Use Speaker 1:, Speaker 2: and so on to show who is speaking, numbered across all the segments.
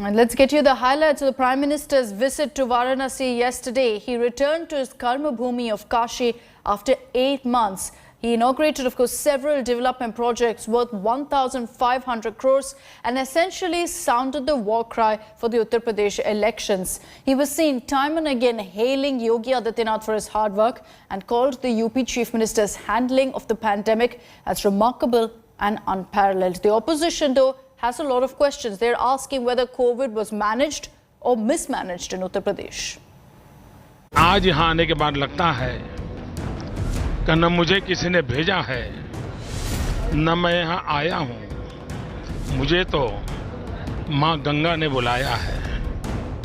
Speaker 1: And let's get you the highlights of the Prime Minister's visit to Varanasi yesterday. He returned to his Karma Bhumi of Kashi after 8 months. He inaugurated, of course, several development projects worth 1,500 crores and essentially sounded the war cry for the Uttar Pradesh elections. He was seen time and again hailing Yogi Adityanath for his hard work and called the UP Chief Minister's handling of the pandemic as remarkable and unparalleled. The opposition, though, has a lot of questions. They're asking whether COVID was managed or mismanaged in Uttar Pradesh.
Speaker 2: आज यहाँ आने के बाद लगता है कि न मुझे किसी ने भेजा है न मैं यहाँ आया हूँ, मुझे तो माँ गंगा ने बुलाया है।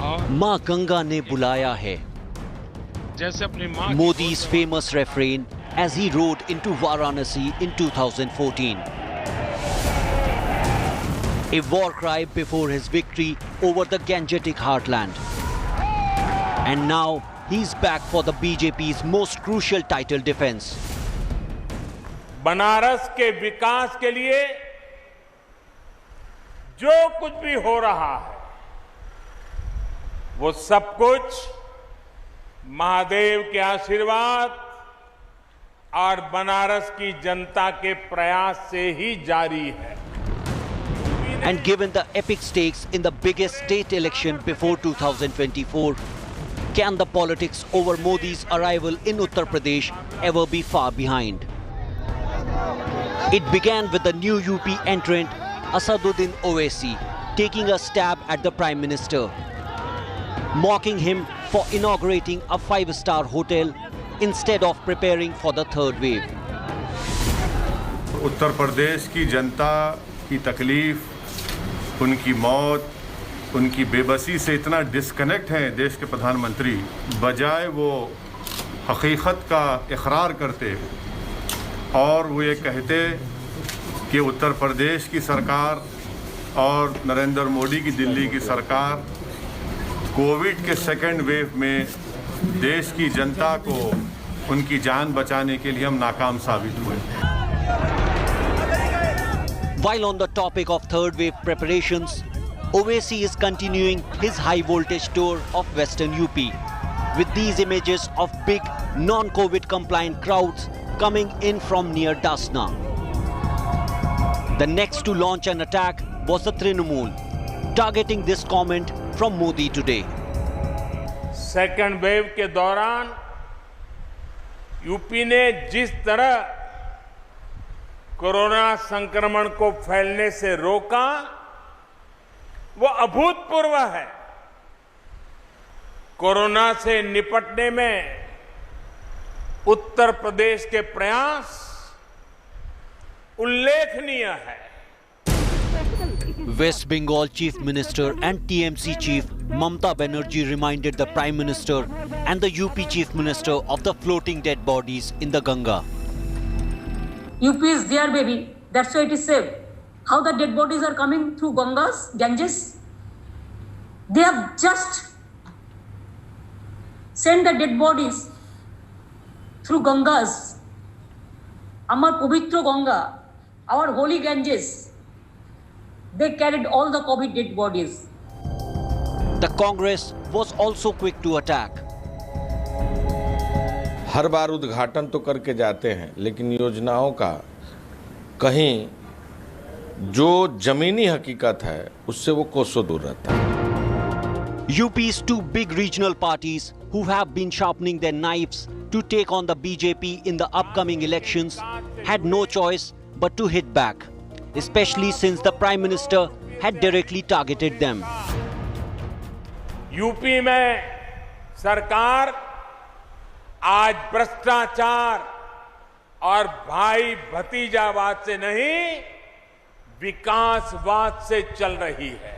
Speaker 2: और
Speaker 3: माँ गंगा ने बुलाया है,
Speaker 2: जैसे अपनी माँ
Speaker 3: Modi's famous refrain as he rode into Varanasi in 2014. A war cry before his victory over the Gangetic heartland. And now he's back for the BJP's most crucial title defense.
Speaker 4: Banaras के विकास के लिए जो कुछ भी हो रहा है वो सब कुछ महादेव के आशीर्वाद और बनारस की जनता के प्रयास से ही जारी है।
Speaker 3: And given the epic stakes in the biggest state election before 2024, can the politics over Modi's arrival in Uttar Pradesh ever be far behind? It began with the new UP entrant Asaduddin Owaisi taking a stab at the Prime Minister, mocking him for inaugurating a 5-star hotel instead of preparing for the third wave.
Speaker 5: Uttar Pradesh की जनता की तकलीफ, उनकी मौत, उनकी बेबसी से इतना disconnect हैं देश के प्रधानमंत्री, बजाय वो हकीकत का इकरार करते और वो ये कहते कि उत्तर प्रदेश की सरकार और नरेंद्र मोदी की दिल्ली की सरकार कोविड के सेकेंड वेव में देश की जनता को उनकी जान बचाने के लिए हम नाकाम साबित हुए।
Speaker 3: While on the topic of third wave preparations, Owaisi is continuing his high voltage tour of Western UP with these images of big non-COVID compliant crowds coming in from near Dasna. The next to launch an attack was the Trinamool, targeting this comment from Modi today.
Speaker 4: Second wave के दौरान UP ने जिस तरह corona संक्रमण को फैलने से रोका वो अभूतपूर्व है। कोरोना से निपटने में उत्तर प्रदेश के प्रयास उल्लेखनीय है।
Speaker 3: West Bengal Chief Minister and TMC Chief Mamata Banerjee reminded the Prime Minister and the UP Chief Minister of the floating dead bodies in the Ganga.
Speaker 6: UP is there, baby. That's why it is safe. How the dead bodies are coming through Ganges? They have just sent the dead bodies through Gangas. Amar Pavitra Ganga, our holy Ganges. They carried all the COVID dead bodies.
Speaker 3: The Congress was also quick to attack.
Speaker 7: हर बार उद्घाटन तो करके जाते हैं, लेकिन योजनाओं का कहीं जो जमीनी हकीकत है उससे वो कोसों दूर रहता है।
Speaker 3: UP's two big regional parties who have been sharpening their knives to take on the BJP in the upcoming elections had no choice but to hit back, especially since the Prime Minister had directly targeted them.
Speaker 4: UP में सरकार आज भ्रष्टाचार और भाई भतीजावाद से नहीं विकासवाद से चल रही है।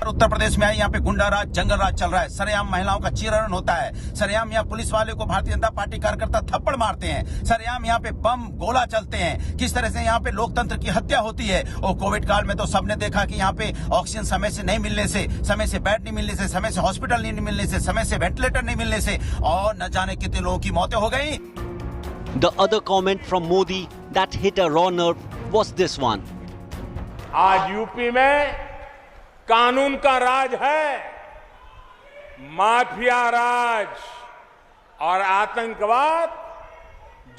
Speaker 8: उत्तर प्रदेश में यहाँ पे गुंडा राज, जंगल राज चल रहा है। सरेआम महिलाओं का चीरहरण होता है। सरेआम यहाँ पुलिस वाले को भारतीय जनता पार्टी कार्यकर्ता थप्पड़ मारते हैं। सरेआम यहाँ पे बम गोला चलते हैं। किस तरह से यहाँ पे लोकतंत्र की हत्या होती है। और कोविड काल में तो सबने देखा कि यहाँ पे ऑक्सीजन समय से नहीं मिलने से, समय से बेड नहीं मिलने से, समय से हॉस्पिटल नहीं मिलने से, समय से वेंटिलेटर नहीं मिलने से और न जाने कितने लोगों की मौतें हो गई।
Speaker 3: The other comment from Modi that hit a raw nerve was this one.
Speaker 4: आज यूपी में कानून का राज है, माफिया राज और आतंकवाद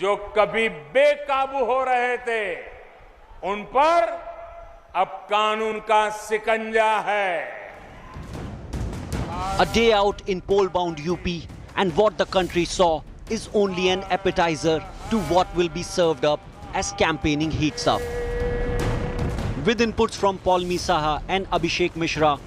Speaker 4: जो कभी बेकाबू हो रहे थे, उन पर अब कानून का शिकंजा है।
Speaker 3: A day out in poll-bound UP, and what the country saw is only an appetizer to what will be served up as campaigning heats up. With inputs from Paulmi Saha and Abhishek Mishra,